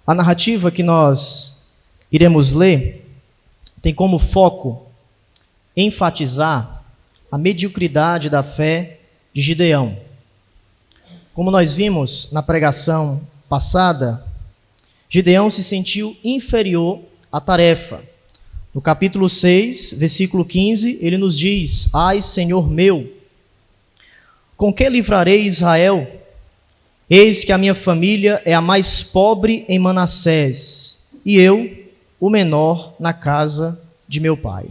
A narrativa que nós iremos ler tem como foco enfatizar a mediocridade da fé de Gideão. Como nós vimos na pregação passada, Gideão se sentiu inferior à tarefa. No capítulo 6, versículo 15, ele nos diz: Ai, Senhor meu, com que livrarei Israel? Eis que a minha família é a mais pobre em Manassés, e eu, o menor na casa de meu pai.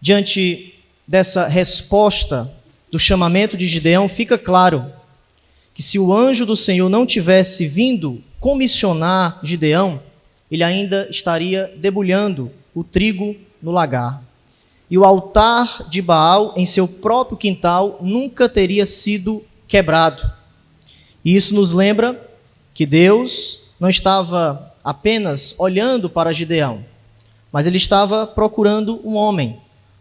Diante dessa resposta do chamamento de Gideão, fica claro que se o anjo do Senhor não tivesse vindo comissionar Gideão, ele ainda estaria debulhando o trigo no lagar. E o altar de Baal em seu próprio quintal nunca teria sido quebrado. E isso nos lembra que Deus não estava apenas olhando para Gideão, mas ele estava procurando um homem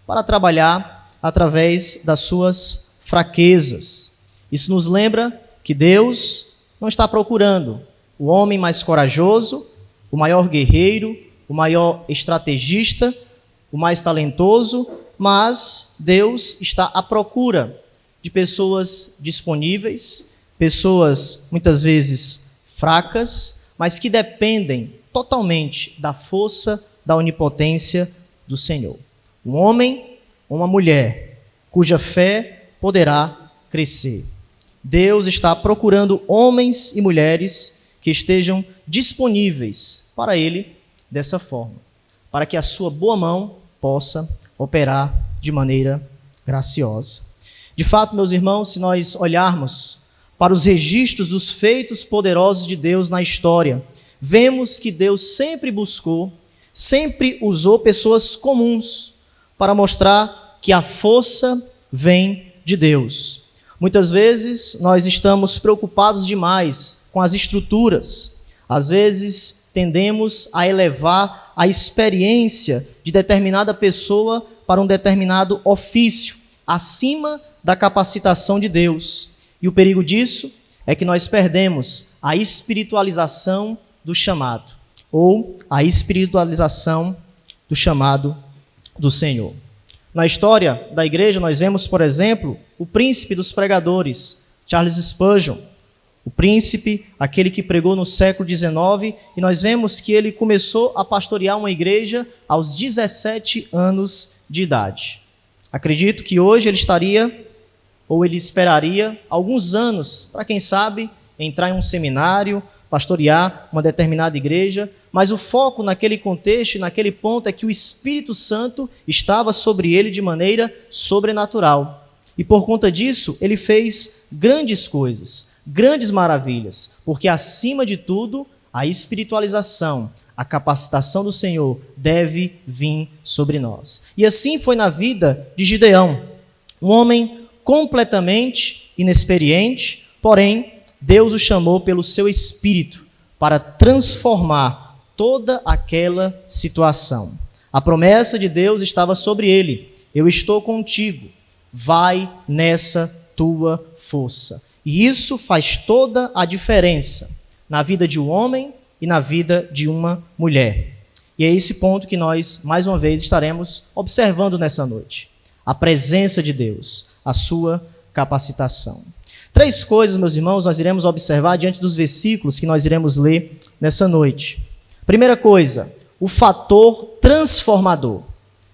para trabalhar através das suas fraquezas. Isso nos lembra que Deus não está procurando o homem mais corajoso, o maior guerreiro, o maior estrategista, o mais talentoso, mas Deus está à procura de pessoas disponíveis, pessoas muitas vezes fracas, mas que dependem totalmente da força, da onipotência do Senhor. Um homem ou uma mulher cuja fé poderá crescer. Deus está procurando homens e mulheres que estejam disponíveis para Ele dessa forma, para que a sua boa mão possa operar de maneira graciosa. De fato, meus irmãos, se nós olharmos para os registros dos feitos poderosos de Deus na história, vemos que Deus sempre buscou, sempre usou pessoas comuns para mostrar que a força vem de Deus. Muitas vezes nós estamos preocupados demais com as estruturas. Às vezes tendemos a elevar a experiência de determinada pessoa para um determinado ofício, acima da capacitação de Deus. E o perigo disso é que nós perdemos a espiritualização do chamado, ou a espiritualização do chamado do Senhor. Na história da igreja, nós vemos, por exemplo, o príncipe dos pregadores, Charles Spurgeon, o príncipe, aquele que pregou no século XIX, e nós vemos que ele começou a pastorear uma igreja aos 17 anos de idade. Acredito que hoje ele estaria, ou ele esperaria, alguns anos para, quem sabe, entrar em um seminário, pastorear uma determinada igreja, mas o foco naquele contexto e naquele ponto é que o Espírito Santo estava sobre ele de maneira sobrenatural. E por conta disso, ele fez grandes coisas, grandes maravilhas, porque acima de tudo, a espiritualização, a capacitação do Senhor deve vir sobre nós. E assim foi na vida de Gideão, um homem completamente inexperiente, porém, Deus o chamou pelo seu Espírito para transformar toda aquela situação. A promessa de Deus estava sobre ele: eu estou contigo, vai nessa tua força. E isso faz toda a diferença na vida de um homem e na vida de uma mulher. E é esse ponto que nós, mais uma vez, estaremos observando nessa noite. A presença de Deus, a sua capacitação. 3 coisas, meus irmãos, nós iremos observar diante dos versículos que nós iremos ler nessa noite. Primeira coisa, o fator transformador.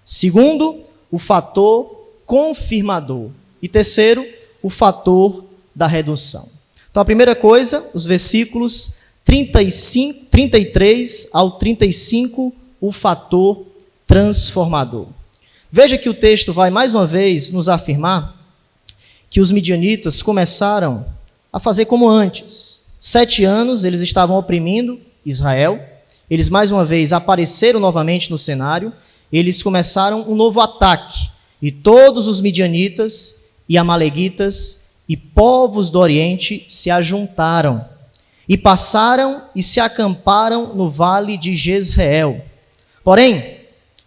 Segundo, o fator confirmador. E terceiro, o fator da redenção. Então, a primeira coisa, os versículos 33 ao 35, o fator transformador. Veja que o texto vai mais uma vez nos afirmar que os midianitas começaram a fazer como antes. 7 anos eles estavam oprimindo Israel, eles mais uma vez apareceram novamente no cenário, eles começaram um novo ataque, e todos os midianitas e amaleguitas e povos do Oriente se ajuntaram, e passaram e se acamparam no vale de Jezreel. Porém,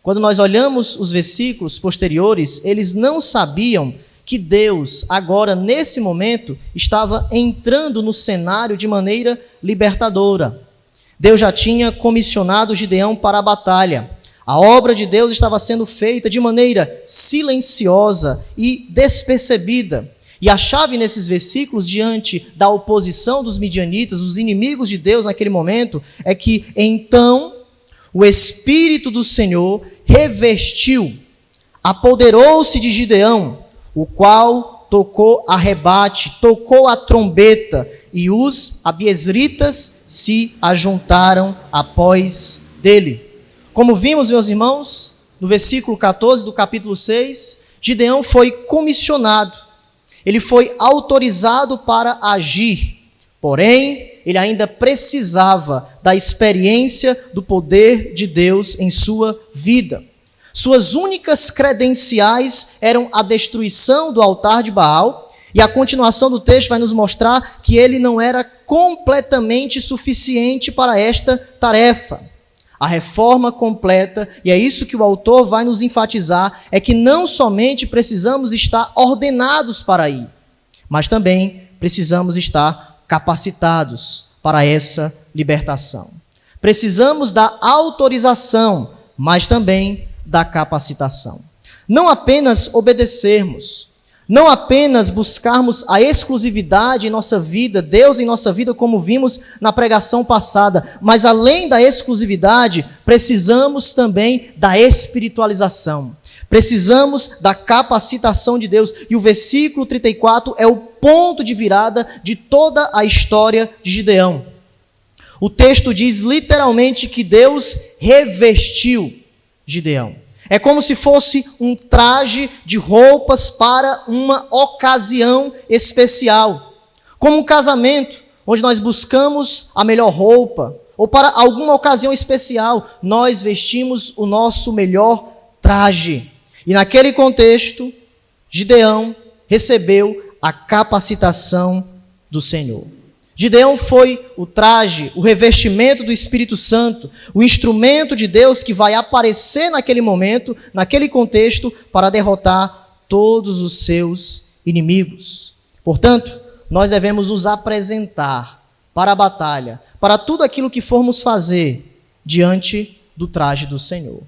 quando nós olhamos os versículos posteriores, eles não sabiam que Deus, agora, nesse momento, estava entrando no cenário de maneira libertadora. Deus já tinha comissionado Gideão para a batalha. A obra de Deus estava sendo feita de maneira silenciosa e despercebida. E a chave nesses versículos, diante da oposição dos midianitas, os inimigos de Deus naquele momento, é que então o Espírito do Senhor revestiu, apoderou-se de Gideão, o qual tocou a rebate, tocou a trombeta, e os abiezritas se ajuntaram após dele. Como vimos, meus irmãos, no versículo 14 do capítulo 6, Gideão foi comissionado, ele foi autorizado para agir, porém, ele ainda precisava da experiência do poder de Deus em sua vida. Suas únicas credenciais eram a destruição do altar de Baal, e a continuação do texto vai nos mostrar que ele não era completamente suficiente para esta tarefa. A reforma completa, e é isso que o autor vai nos enfatizar, é que não somente precisamos estar ordenados para ir, mas também precisamos estar capacitados para essa libertação. Precisamos da autorização, mas também da capacitação. Não apenas obedecermos, não apenas buscarmos a exclusividade em nossa vida, Deus em nossa vida, como vimos na pregação passada, mas além da exclusividade, precisamos também da espiritualização. Precisamos da capacitação de Deus. E o versículo 34 é o ponto de virada de toda a história de Gideão. O texto diz literalmente que Deus revestiu Gideão. É como se fosse um traje de roupas para uma ocasião especial. Como um casamento, onde nós buscamos a melhor roupa, ou para alguma ocasião especial, nós vestimos o nosso melhor traje. E naquele contexto, Gideão recebeu a capacitação do Senhor. Gideão foi o traje, o revestimento do Espírito Santo, o instrumento de Deus que vai aparecer naquele momento, naquele contexto, para derrotar todos os seus inimigos. Portanto, nós devemos nos apresentar para a batalha, para tudo aquilo que formos fazer diante do traje do Senhor,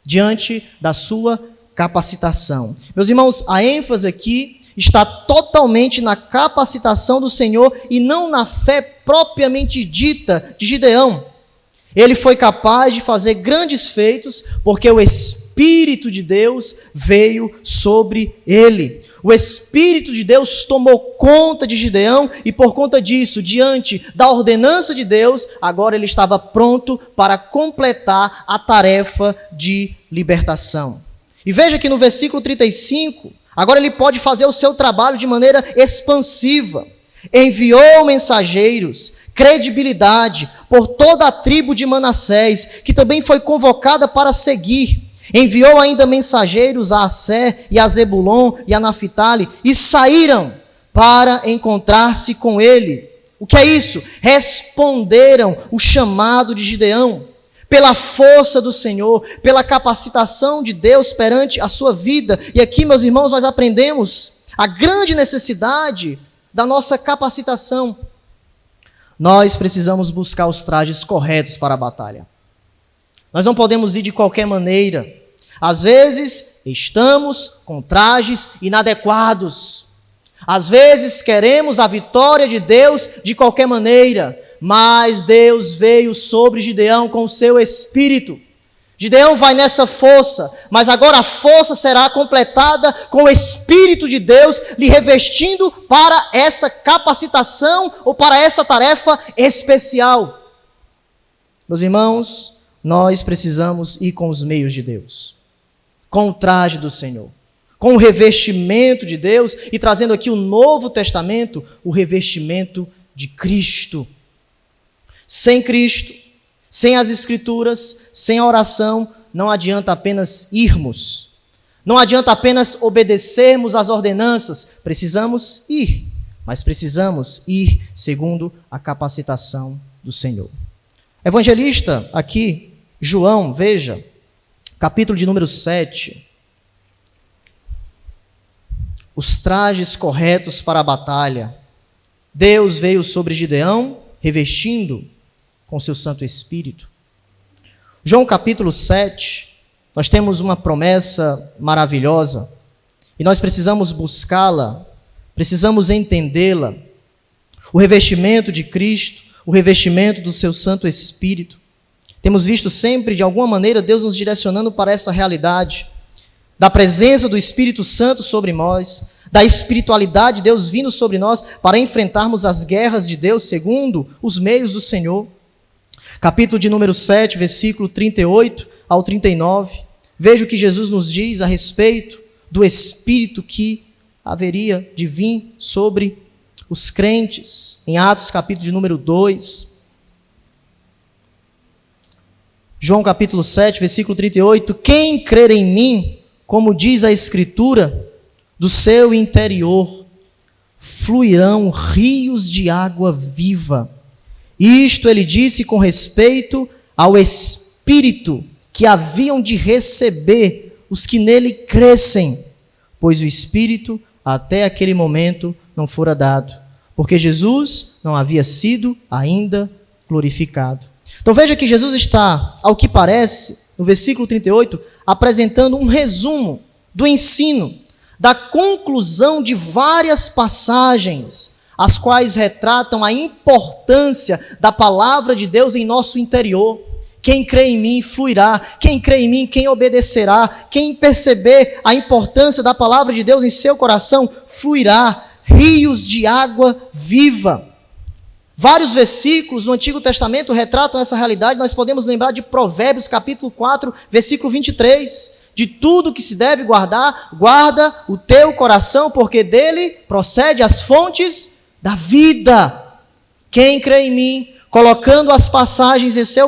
diante da sua capacitação. Meus irmãos, a ênfase aqui está totalmente na capacitação do Senhor e não na fé propriamente dita de Gideão. Ele foi capaz de fazer grandes feitos porque o Espírito de Deus veio sobre ele. O Espírito de Deus tomou conta de Gideão e por conta disso, diante da ordenança de Deus, agora ele estava pronto para completar a tarefa de libertação. E veja que no versículo 35, agora ele pode fazer o seu trabalho de maneira expansiva. Enviou mensageiros, credibilidade por toda a tribo de Manassés, que também foi convocada para seguir. Enviou ainda mensageiros a Asser e a Zebulon e a Naphtali, e saíram para encontrar-se com ele. O que é isso? Responderam o chamado de Gideão. Pela força do Senhor, pela capacitação de Deus perante a sua vida. E aqui, meus irmãos, nós aprendemos a grande necessidade da nossa capacitação. Nós precisamos buscar os trajes corretos para a batalha. Nós não podemos ir de qualquer maneira. Às vezes, estamos com trajes inadequados. Às vezes, queremos a vitória de Deus de qualquer maneira. Mas Deus veio sobre Gideão com o seu Espírito. Gideão vai nessa força, mas agora a força será completada com o Espírito de Deus lhe revestindo para essa capacitação ou para essa tarefa especial. Meus irmãos, nós precisamos ir com os meios de Deus, com o traje do Senhor, com o revestimento de Deus e trazendo aqui o Novo Testamento, o revestimento de Cristo. Sem Cristo, sem as Escrituras, sem a oração, não adianta apenas irmos. Não adianta apenas obedecermos às ordenanças. Precisamos ir, mas precisamos ir segundo a capacitação do Senhor. Evangelista aqui, João, veja, capítulo de número 7. Os trajes corretos para a batalha. Deus veio sobre Gideão, revestindo com seu Santo Espírito. João capítulo 7, nós temos uma promessa maravilhosa e nós precisamos buscá-la, precisamos entendê-la. O revestimento de Cristo, o revestimento do seu Santo Espírito. Temos visto sempre, de alguma maneira, Deus nos direcionando para essa realidade da presença do Espírito Santo sobre nós, da espiritualidade de Deus vindo sobre nós para enfrentarmos as guerras de Deus segundo os meios do Senhor. Capítulo de número 7, versículo 38 ao 39. Veja o que Jesus nos diz a respeito do Espírito que haveria de vir sobre os crentes. Em Atos, capítulo de número 2. João capítulo 7, versículo 38. Quem crer em mim, como diz a Escritura, do seu interior fluirão rios de água viva. Isto ele disse com respeito ao Espírito que haviam de receber os que nele crescem, pois o Espírito até aquele momento não fora dado, porque Jesus não havia sido ainda glorificado. Então veja que Jesus está, ao que parece, no versículo 38, apresentando um resumo do ensino, da conclusão de várias passagens, as quais retratam a importância da palavra de Deus em nosso interior. Quem crê em mim fluirá, quem crê em mim, quem obedecerá, quem perceber a importância da palavra de Deus em seu coração, fluirá rios de água viva. Vários versículos no Antigo Testamento retratam essa realidade. Nós podemos lembrar de Provérbios capítulo 4, versículo 23. De tudo que se deve guardar, guarda o teu coração, porque dele procede as fontes da vida. Quem crê em mim, colocando as passagens em seu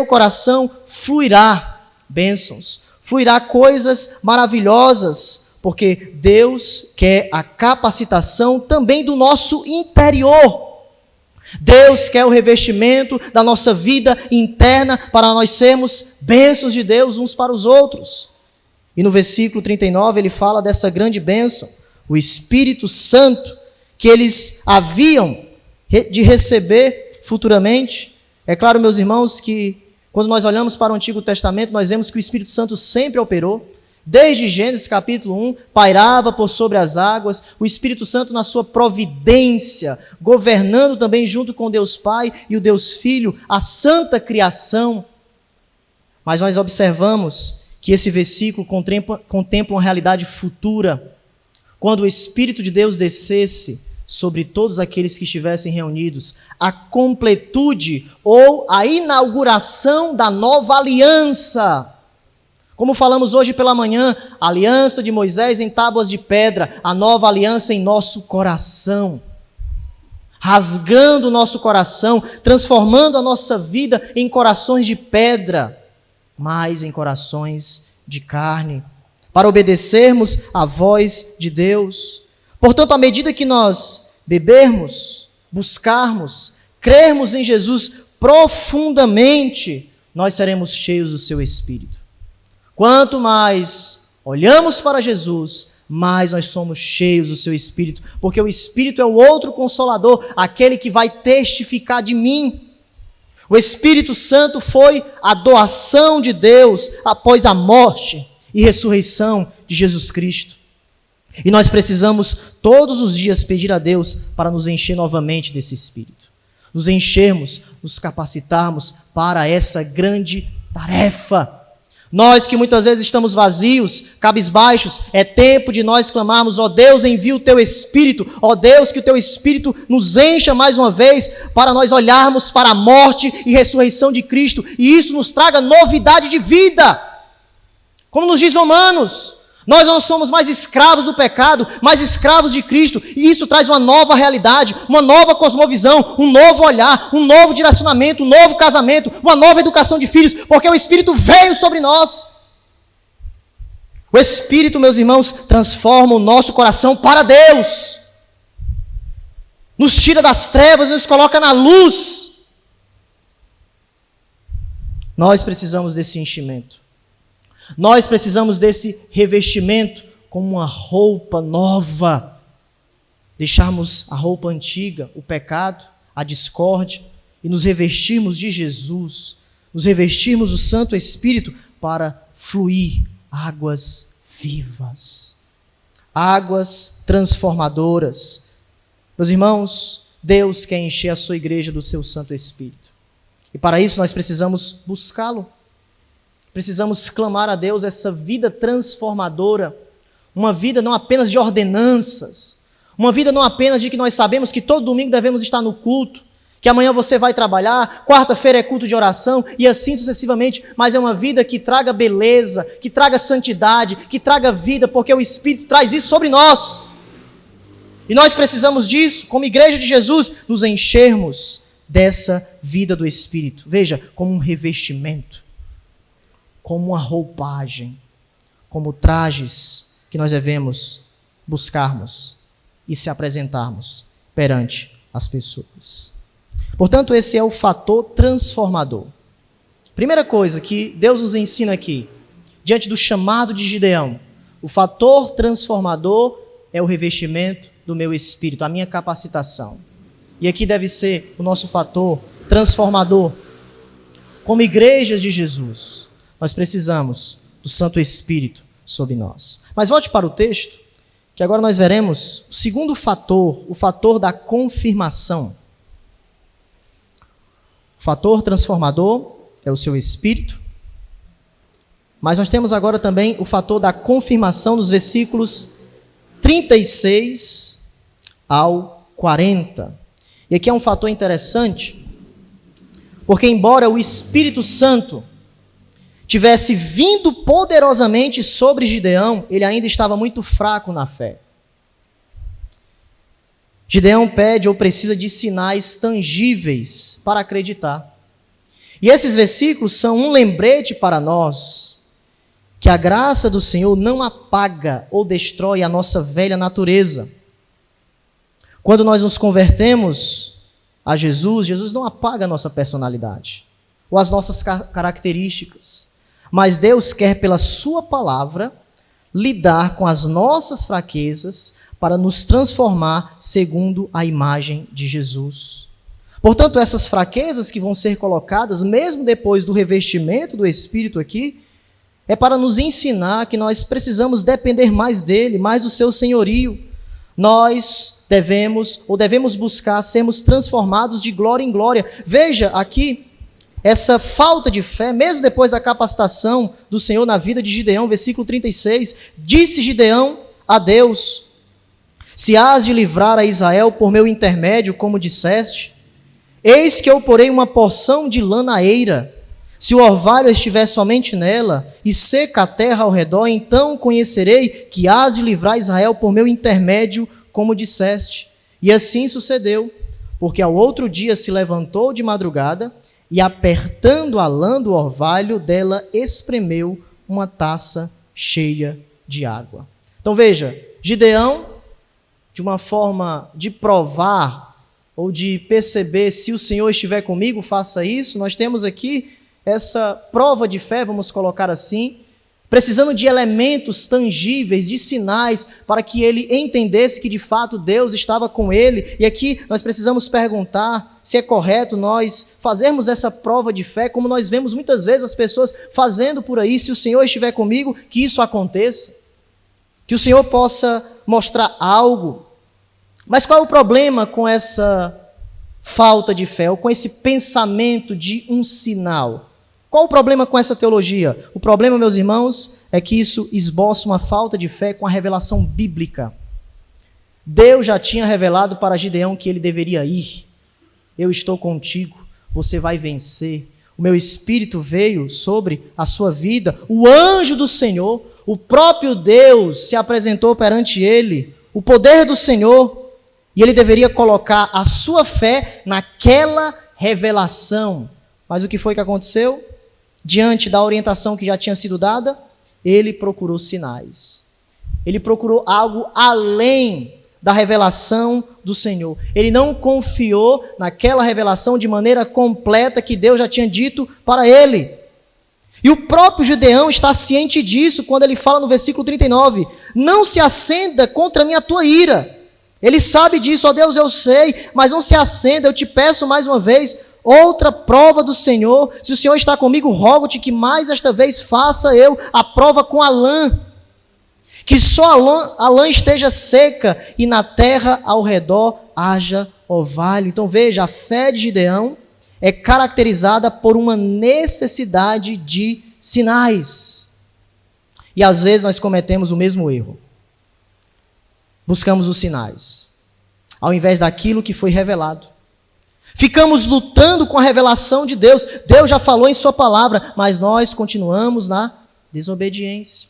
coração fluirá bênçãos, fluirá coisas maravilhosas, porque Deus quer a capacitação também do nosso interior. Deus quer o revestimento da nossa vida interna para nós sermos bênçãos de Deus uns para os outros. E no versículo 39 ele fala dessa grande bênção, o Espírito Santo, que eles haviam de receber futuramente. É claro, meus irmãos, que quando nós olhamos para o Antigo Testamento, nós vemos que o Espírito Santo sempre operou. Desde Gênesis capítulo 1, pairava por sobre as águas, o Espírito Santo na sua providência, governando também junto com Deus Pai e o Deus Filho, a santa criação. Mas nós observamos que esse versículo contempla uma realidade futura, quando o Espírito de Deus descesse sobre todos aqueles que estivessem reunidos, a completude ou a inauguração da nova aliança. Como falamos hoje pela manhã, a aliança de Moisés em tábuas de pedra, a nova aliança em nosso coração, rasgando o nosso coração, transformando a nossa vida em corações de pedra, mas em corações de carne, para obedecermos à voz de Deus. Portanto, à medida que nós bebermos, buscarmos, crermos em Jesus profundamente, nós seremos cheios do seu Espírito. Quanto mais olhamos para Jesus, mais nós somos cheios do seu Espírito, porque o Espírito é o outro Consolador, aquele que vai testificar de mim. O Espírito Santo foi a doação de Deus após a morte e ressurreição de Jesus Cristo. E nós precisamos todos os dias pedir a Deus para nos encher novamente desse Espírito. Nos enchermos, nos capacitarmos para essa grande tarefa. Nós que muitas vezes estamos vazios, cabisbaixos, é tempo de nós clamarmos: ó Deus, envia o teu Espírito, ó Deus, que o teu Espírito nos encha mais uma vez, para nós olharmos para a morte e ressurreição de Cristo, e isso nos traga novidade de vida. Como nos diz Romanos, nós não somos mais escravos do pecado, mas escravos de Cristo, e isso traz uma nova realidade, uma nova cosmovisão, um novo olhar, um novo direcionamento, um novo casamento, uma nova educação de filhos, porque o Espírito veio sobre nós. O Espírito, meus irmãos, transforma o nosso coração para Deus, nos tira das trevas, nos coloca na luz. Nós precisamos desse enchimento. Nós precisamos desse revestimento como uma roupa nova. Deixarmos a roupa antiga, o pecado, a discórdia, e nos revestirmos de Jesus, nos revestirmos do Santo Espírito para fluir águas vivas, águas transformadoras. Meus irmãos, Deus quer encher a sua igreja do seu Santo Espírito. E para isso nós precisamos buscá-lo. Precisamos clamar a Deus essa vida transformadora, uma vida não apenas de ordenanças, uma vida não apenas de que nós sabemos que todo domingo devemos estar no culto, que amanhã você vai trabalhar, quarta-feira é culto de oração e assim sucessivamente, mas é uma vida que traga beleza, que traga santidade, que traga vida, porque o Espírito traz isso sobre nós. E nós precisamos disso, como igreja de Jesus, nos enchermos dessa vida do Espírito. Veja, como um revestimento, como uma roupagem, como trajes que nós devemos buscarmos e se apresentarmos perante as pessoas. Portanto, esse é o fator transformador. Primeira coisa que Deus nos ensina aqui, diante do chamado de Gideão, o fator transformador é o revestimento do meu espírito, a minha capacitação. E aqui deve ser o nosso fator transformador. Como igrejas de Jesus, nós precisamos do Santo Espírito sobre nós. Mas volte para o texto, que agora nós veremos o segundo fator, o fator da confirmação. O fator transformador é o seu espírito, mas nós temos agora também o fator da confirmação nos versículos 36 ao 40. E aqui é um fator interessante, porque embora o Espírito Santo tivesse vindo poderosamente sobre Gideão, ele ainda estava muito fraco na fé. Gideão pede ou precisa de sinais tangíveis para acreditar. E esses versículos são um lembrete para nós que a graça do Senhor não apaga ou destrói a nossa velha natureza. Quando nós nos convertemos a Jesus, Jesus não apaga a nossa personalidade ou as nossas características. Mas Deus quer, pela sua palavra, lidar com as nossas fraquezas para nos transformar segundo a imagem de Jesus. Portanto, essas fraquezas que vão ser colocadas, mesmo depois do revestimento do Espírito aqui, é para nos ensinar que nós precisamos depender mais dele, mais do seu senhorio. Nós devemos buscar sermos transformados de glória em glória. Veja aqui, essa falta de fé, mesmo depois da capacitação do Senhor na vida de Gideão, versículo 36, disse Gideão a Deus: se hás de livrar a Israel por meu intermédio, como disseste, eis que eu porei uma porção de lã na eira. Se o orvalho estiver somente nela, e seca a terra ao redor, então conhecerei que hás de livrar Israel por meu intermédio, como disseste. E assim sucedeu, porque ao outro dia se levantou de madrugada, e apertando a lã do orvalho dela, espremeu uma taça cheia de água. Então veja, Gideão, de uma forma de provar ou de perceber se o Senhor estiver comigo, faça isso. Nós temos aqui essa prova de fé, vamos colocar assim, precisando de elementos tangíveis, de sinais, para que ele entendesse que de fato Deus estava com ele. E aqui nós precisamos perguntar se é correto nós fazermos essa prova de fé, como nós vemos muitas vezes as pessoas fazendo por aí. Se o Senhor estiver comigo, que isso aconteça, que o Senhor possa mostrar algo. Mas qual é o problema com essa falta de fé, ou com esse pensamento de um sinal? Qual o problema com essa teologia? O problema, meus irmãos, é que isso esboça uma falta de fé com a revelação bíblica. Deus já tinha revelado para Gideão que ele deveria ir. Eu estou contigo, você vai vencer. O meu Espírito veio sobre a sua vida. O anjo do Senhor, o próprio Deus se apresentou perante ele. O poder do Senhor. E ele deveria colocar a sua fé naquela revelação. Mas o que foi que aconteceu? Diante da orientação que já tinha sido dada, ele procurou sinais. Ele procurou algo além da revelação do Senhor. Ele não confiou naquela revelação de maneira completa que Deus já tinha dito para ele. E o próprio Gideão está ciente disso quando ele fala no versículo 39, não se acenda contra mim a tua ira. Ele sabe disso, ó Deus, eu sei, mas não se acenda, eu te peço mais uma vez, outra prova do Senhor. Se o Senhor está comigo, rogo-te que mais esta vez faça eu a prova com a lã. Que só a lã esteja seca e na terra ao redor haja orvalho. Então veja, a fé de Gideão é caracterizada por uma necessidade de sinais. E às vezes nós cometemos o mesmo erro. Buscamos os sinais, ao invés daquilo que foi revelado. Ficamos lutando com a revelação de Deus. Deus já falou em sua palavra, mas nós continuamos na desobediência.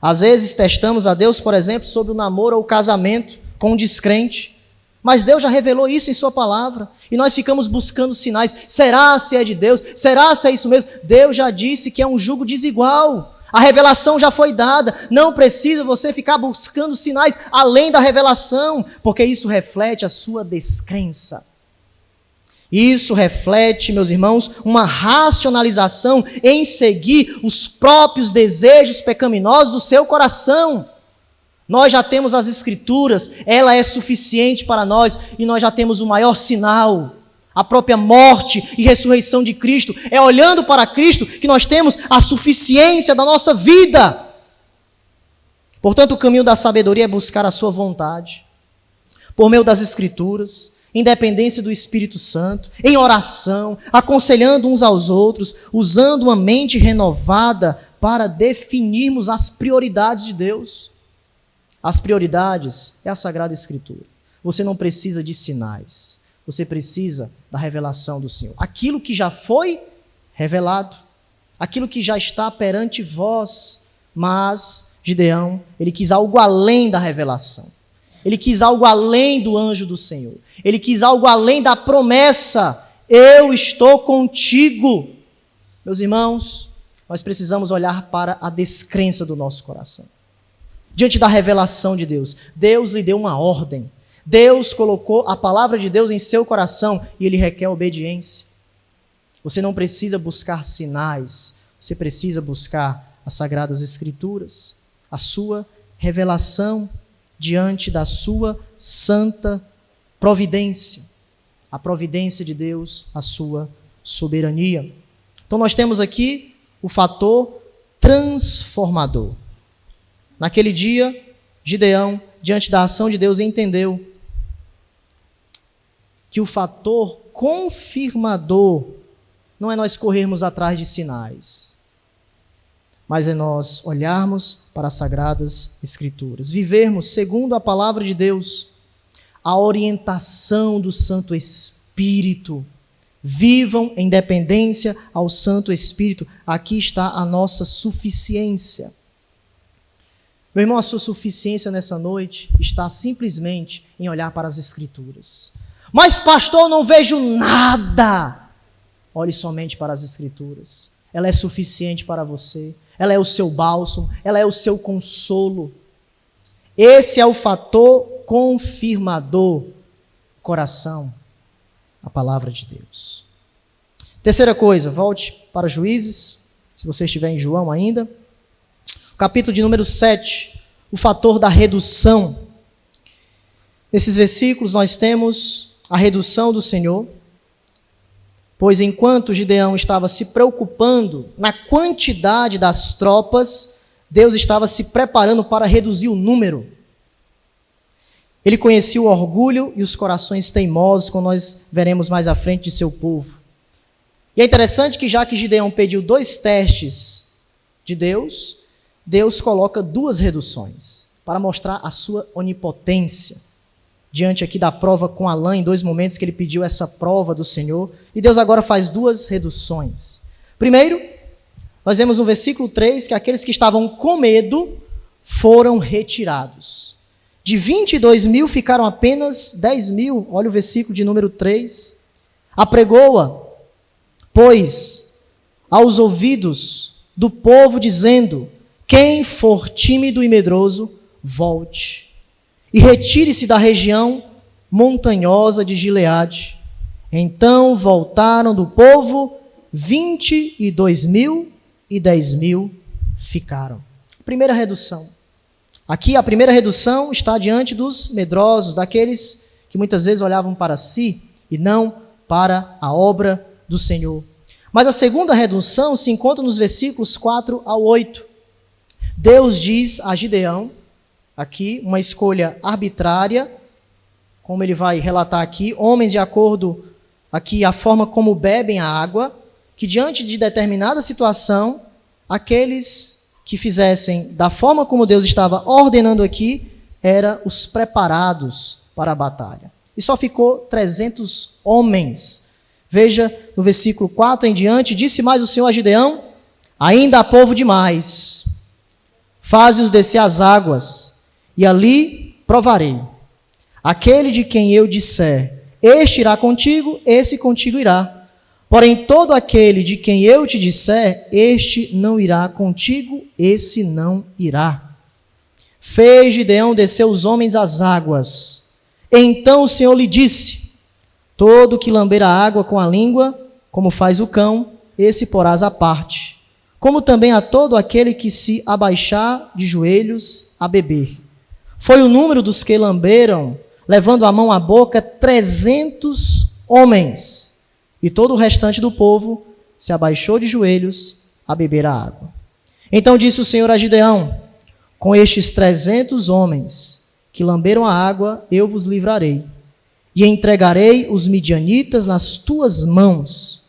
Às vezes testamos a Deus, por exemplo, sobre o namoro ou o casamento com um descrente. Mas Deus já revelou isso em sua palavra. E nós ficamos buscando sinais. Será se é de Deus? Será se é isso mesmo? Deus já disse que é um jugo desigual. A revelação já foi dada. Não precisa você ficar buscando sinais além da revelação, porque isso reflete a sua descrença. Isso reflete, meus irmãos, uma racionalização em seguir os próprios desejos pecaminosos do seu coração. Nós já temos as Escrituras, ela é suficiente para nós, e nós já temos o maior sinal, a própria morte e ressurreição de Cristo. É olhando para Cristo que nós temos a suficiência da nossa vida. Portanto, o caminho da sabedoria é buscar a sua vontade, por meio das Escrituras, em dependência do Espírito Santo, em oração, aconselhando uns aos outros, usando uma mente renovada para definirmos as prioridades de Deus. As prioridades é a Sagrada Escritura. Você não precisa de sinais, você precisa da revelação do Senhor. Aquilo que já foi revelado, aquilo que já está perante vós, mas Gideão, ele quis algo além da revelação. Ele quis algo além do anjo do Senhor. Ele quis algo além da promessa. Eu estou contigo. Meus irmãos, nós precisamos olhar para a descrença do nosso coração. Diante da revelação de Deus, Deus lhe deu uma ordem. Deus colocou a palavra de Deus em seu coração e ele requer obediência. Você não precisa buscar sinais, você precisa buscar as Sagradas Escrituras, a sua revelação diante da sua santa providência, a providência de Deus, a sua soberania. Então nós temos aqui o fator transformador. Naquele dia, Gideão, diante da ação de Deus, entendeu que o fator confirmador não é nós corrermos atrás de sinais, mas é nós olharmos para as Sagradas Escrituras, vivermos segundo a palavra de Deus, a orientação do Santo Espírito. Vivam em dependência ao Santo Espírito. Aqui está a nossa suficiência. Meu irmão, a sua suficiência nessa noite está simplesmente em olhar para as Escrituras. Mas, pastor, eu não vejo nada. Olhe somente para as Escrituras. Ela é suficiente para você. Ela é o seu bálsamo. Ela é o seu consolo. Esse é o fator confirmador. Coração, a palavra de Deus. Terceira coisa, volte para Juízes, se você estiver em João ainda. Capítulo de número 7, o fator da redução. Nesses versículos nós temos a redução do Senhor, pois enquanto Gideão estava se preocupando na quantidade das tropas, Deus estava se preparando para reduzir o número. Ele conhecia o orgulho e os corações teimosos, como nós veremos mais à frente, de seu povo. E é interessante que já que Gideão pediu 2 testes de Deus, Deus coloca 2 reduções, para mostrar a sua onipotência. Diante aqui da prova com a lã, em 2 momentos que ele pediu essa prova do Senhor, e Deus agora faz 2 reduções. Primeiro, nós vemos no versículo 3 que aqueles que estavam com medo foram retirados. De 22.000 ficaram apenas 10.000. Olha o versículo de número 3. Apregoa, pois, aos ouvidos do povo, dizendo: quem for tímido e medroso, volte, e retire-se da região montanhosa de Gileade. Então voltaram do povo 22.000 e 10.000 ficaram. Primeira redução. Aqui a primeira redução está diante dos medrosos, daqueles que muitas vezes olhavam para si e não para a obra do Senhor. Mas a segunda redução se encontra nos versículos 4 ao 8. Deus diz a Gideão, aqui, uma escolha arbitrária, como ele vai relatar aqui, homens de acordo aqui a forma como bebem a água, que diante de determinada situação, aqueles que fizessem da forma como Deus estava ordenando aqui, eram os preparados para a batalha. E só ficou 300 homens. Veja, no versículo 4 em diante, disse mais o Senhor a Gideão, ainda há povo demais, faze-os descer as águas, e ali provarei. Aquele de quem eu disser, este irá contigo, esse contigo irá. Porém, todo aquele de quem eu te disser, este não irá contigo, esse não irá. Fez Gideão descer os homens às águas. Então o Senhor lhe disse, todo que lamber a água com a língua, como faz o cão, esse porás à parte. Como também a todo aquele que se abaixar de joelhos a beber. Foi o número dos que lamberam, levando a mão à boca, 300 homens. E todo o restante do povo se abaixou de joelhos a beber a água. Então disse o Senhor a Gideão, com estes 300 homens que lamberam a água, eu vos livrarei. E entregarei os midianitas nas tuas mãos,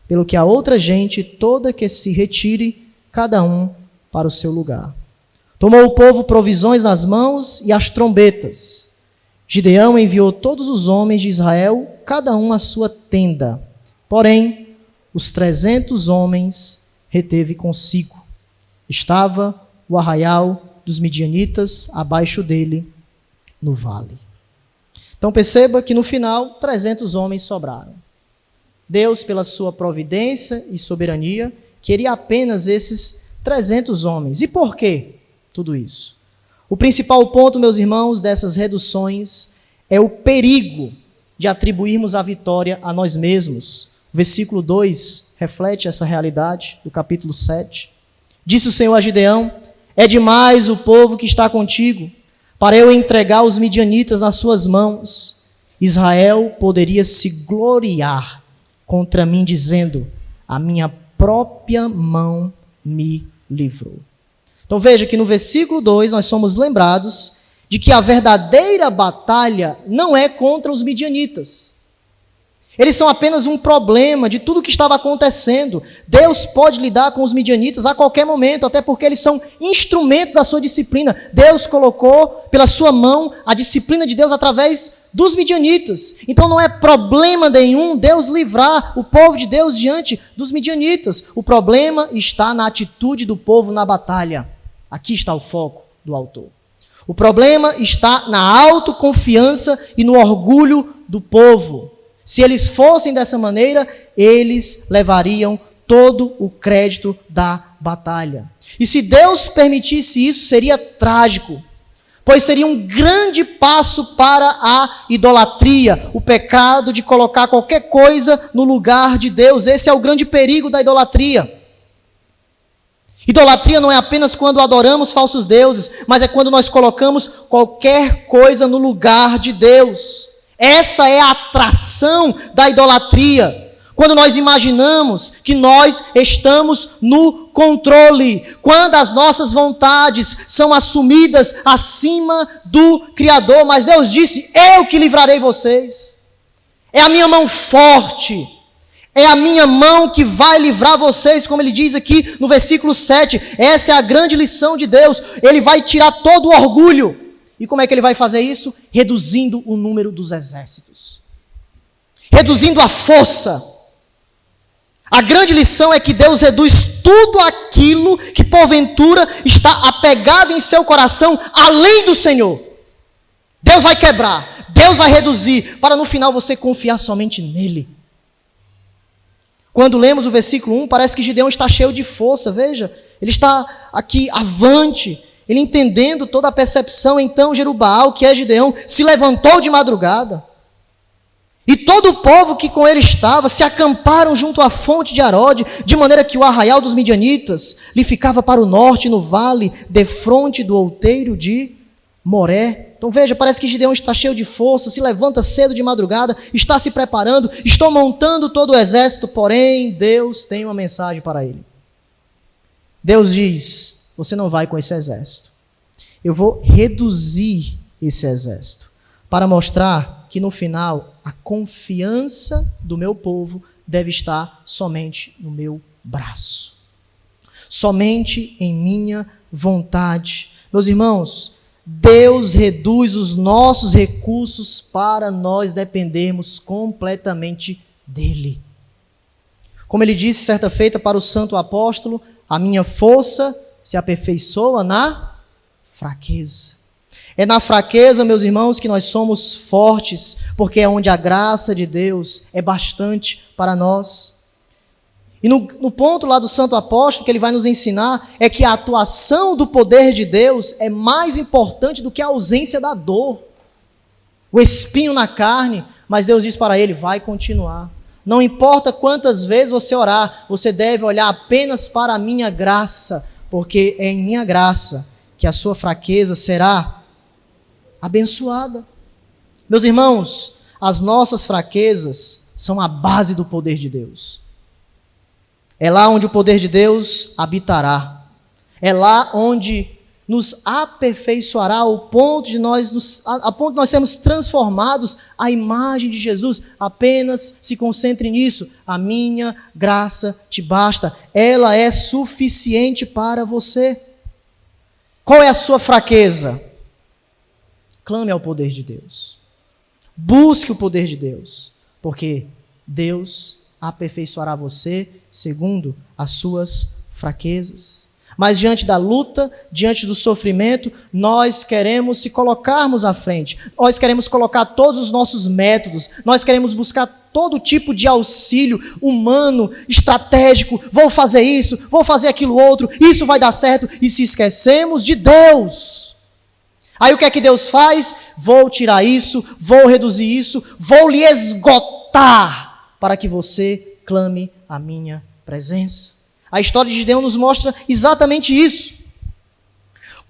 pelo que a outra gente toda que se retire, cada um para o seu lugar. Tomou o povo provisões nas mãos e as trombetas. Gideão enviou todos os homens de Israel, cada um à sua tenda. Porém, os 300 homens reteve consigo. Estava o arraial dos midianitas abaixo dele, no vale. Então perceba que no final, 300 homens sobraram. Deus, pela sua providência e soberania, queria apenas esses 300 homens. E por quê tudo isso? O principal ponto, meus irmãos, dessas reduções é o perigo de atribuirmos a vitória a nós mesmos. O versículo 2 reflete essa realidade, do capítulo 7. Disse o Senhor a Gideão, é demais o povo que está contigo, para eu entregar os midianitas nas suas mãos. Israel poderia se gloriar contra mim, dizendo, a minha própria mão me livrou. Então veja que no versículo 2 nós somos lembrados de que a verdadeira batalha não é contra os midianitas. Eles são apenas um problema de tudo o que estava acontecendo. Deus pode lidar com os midianitas a qualquer momento, até porque eles são instrumentos da sua disciplina. Deus colocou pela sua mão a disciplina de Deus através dos midianitas. Então não é problema nenhum Deus livrar o povo de Deus diante dos midianitas. O problema está na atitude do povo na batalha. Aqui está o foco do autor. O problema está na autoconfiança e no orgulho do povo. Se eles fossem dessa maneira, eles levariam todo o crédito da batalha. E se Deus permitisse isso, seria trágico, pois seria um grande passo para a idolatria, o pecado de colocar qualquer coisa no lugar de Deus. Esse é o grande perigo da idolatria. Idolatria não é apenas quando adoramos falsos deuses, mas é quando nós colocamos qualquer coisa no lugar de Deus. Essa é a atração da idolatria. Quando nós imaginamos que nós estamos no controle, quando as nossas vontades são assumidas acima do Criador. Mas Deus disse, eu que livrarei vocês. É a minha mão forte. É a minha mão que vai livrar vocês, como ele diz aqui no versículo 7. Essa é a grande lição de Deus. Ele vai tirar todo o orgulho. E como é que ele vai fazer isso? Reduzindo o número dos exércitos. Reduzindo a força. A grande lição é que Deus reduz tudo aquilo que porventura está apegado em seu coração além do Senhor. Deus vai quebrar, Deus vai reduzir, para no final você confiar somente nele. Quando lemos o versículo 1, parece que Gideão está cheio de força, veja, ele está aqui avante, ele entendendo toda a percepção. Então Jerubaal, que é Gideão, se levantou de madrugada. E todo o povo que com ele estava se acamparam junto à fonte de Arode, de maneira que o arraial dos midianitas lhe ficava para o norte, no vale, defronte do outeiro de Moré. Então veja, parece que Gideão está cheio de força, se levanta cedo de madrugada, está se preparando, estou montando todo o exército, porém Deus tem uma mensagem para ele. Deus diz, você não vai com esse exército. Eu vou reduzir esse exército para mostrar que no final a confiança do meu povo deve estar somente no meu braço. Somente em minha vontade. Meus irmãos, Deus reduz os nossos recursos para nós dependermos completamente dele. Como ele disse certa feita para o santo apóstolo, a minha força se aperfeiçoa na fraqueza. É na fraqueza, meus irmãos, que nós somos fortes, porque é onde a graça de Deus é bastante para nós. E no ponto lá do santo apóstolo que ele vai nos ensinar é que a atuação do poder de Deus é mais importante do que a ausência da dor. O espinho na carne, mas Deus diz para ele, vai continuar. Não importa quantas vezes você orar, você deve olhar apenas para a minha graça, porque é em minha graça que a sua fraqueza será abençoada. Meus irmãos, as nossas fraquezas são a base do poder de Deus. É lá onde o poder de Deus habitará. É lá onde nos aperfeiçoará ao ponto de nós sermos transformados à imagem de Jesus. Apenas se concentre nisso. A minha graça te basta. Ela é suficiente para você. Qual é a sua fraqueza? Clame ao poder de Deus. Busque o poder de Deus. Porque Deus aperfeiçoará você segundo as suas fraquezas. Mas diante da luta, diante do sofrimento, nós queremos se colocarmos à frente. Nós queremos colocar todos os nossos métodos. Nós queremos buscar todo tipo de auxílio humano, estratégico. Vou fazer isso, vou fazer aquilo outro. Isso vai dar certo. E se esquecemos de Deus. Aí o que é que Deus faz? Vou tirar isso, vou reduzir isso, vou lhe esgotar para que você clame a minha presença. A história de Gideão nos mostra exatamente isso.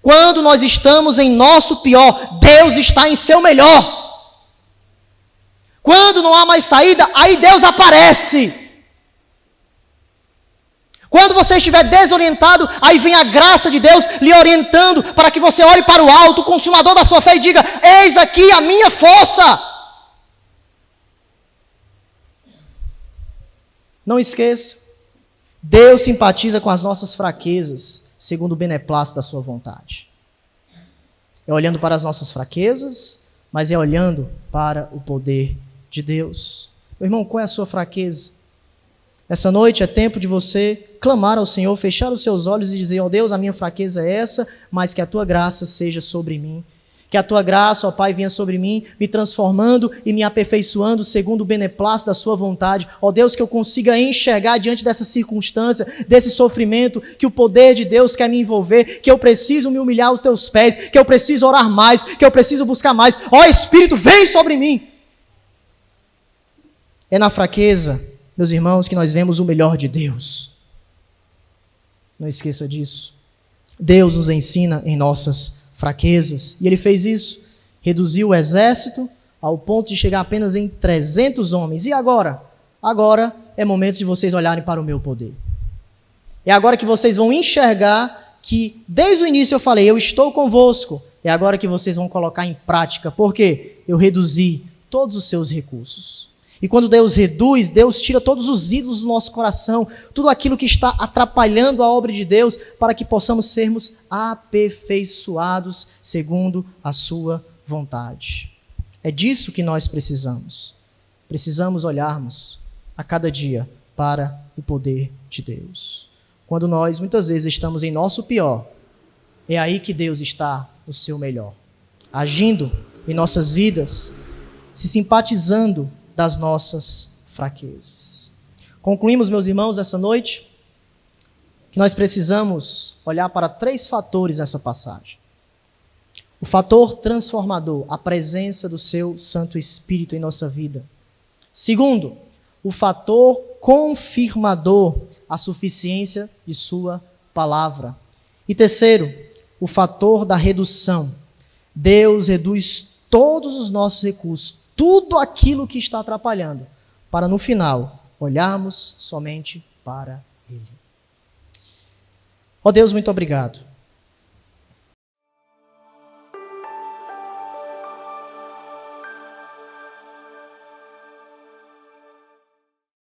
Quando nós estamos em nosso pior, Deus está em seu melhor. Quando não há mais saída, aí Deus aparece. Quando você estiver desorientado, aí vem a graça de Deus lhe orientando para que você olhe para o alto, o consumador da sua fé, e diga, eis aqui a minha força. Não esqueça, Deus simpatiza com as nossas fraquezas, segundo o beneplácito da sua vontade. É olhando para as nossas fraquezas, mas é olhando para o poder de Deus. Meu irmão, qual é a sua fraqueza? Essa noite é tempo de você clamar ao Senhor, fechar os seus olhos e dizer, ó Deus, a minha fraqueza é essa, mas que a tua graça seja sobre mim. Que a tua graça, ó Pai, venha sobre mim, me transformando e me aperfeiçoando segundo o beneplácito da sua vontade. Ó Deus, que eu consiga enxergar diante dessa circunstância, desse sofrimento, que o poder de Deus quer me envolver, que eu preciso me humilhar aos teus pés, que eu preciso orar mais, que eu preciso buscar mais. Ó Espírito, vem sobre mim. É na fraqueza, meus irmãos, que nós vemos o melhor de Deus. Não esqueça disso. Deus nos ensina em nossas fraquezas. E ele fez isso. Reduziu o exército ao ponto de chegar apenas em 300 homens. E agora? Agora é momento de vocês olharem para o meu poder. É agora que vocês vão enxergar que, desde o início eu falei, eu estou convosco. É agora que vocês vão colocar em prática. Por quê? Eu reduzi todos os seus recursos. E quando Deus reduz, Deus tira todos os ídolos do nosso coração, tudo aquilo que está atrapalhando a obra de Deus, para que possamos sermos aperfeiçoados segundo a sua vontade. É disso que nós precisamos. Precisamos olharmos a cada dia para o poder de Deus. Quando nós, muitas vezes, estamos em nosso pior, é aí que Deus está no seu melhor, agindo em nossas vidas, se simpatizando das nossas fraquezas. Concluímos, meus irmãos, nessa noite, que nós precisamos olhar para 3 fatores nessa passagem. O fator transformador, a presença do seu Santo Espírito em nossa vida. Segundo, o fator confirmador, a suficiência de sua palavra. E terceiro, o fator da redução, Deus reduz todos os nossos recursos, tudo aquilo que está atrapalhando, para no final olharmos somente para Ele. Ó Deus, muito obrigado.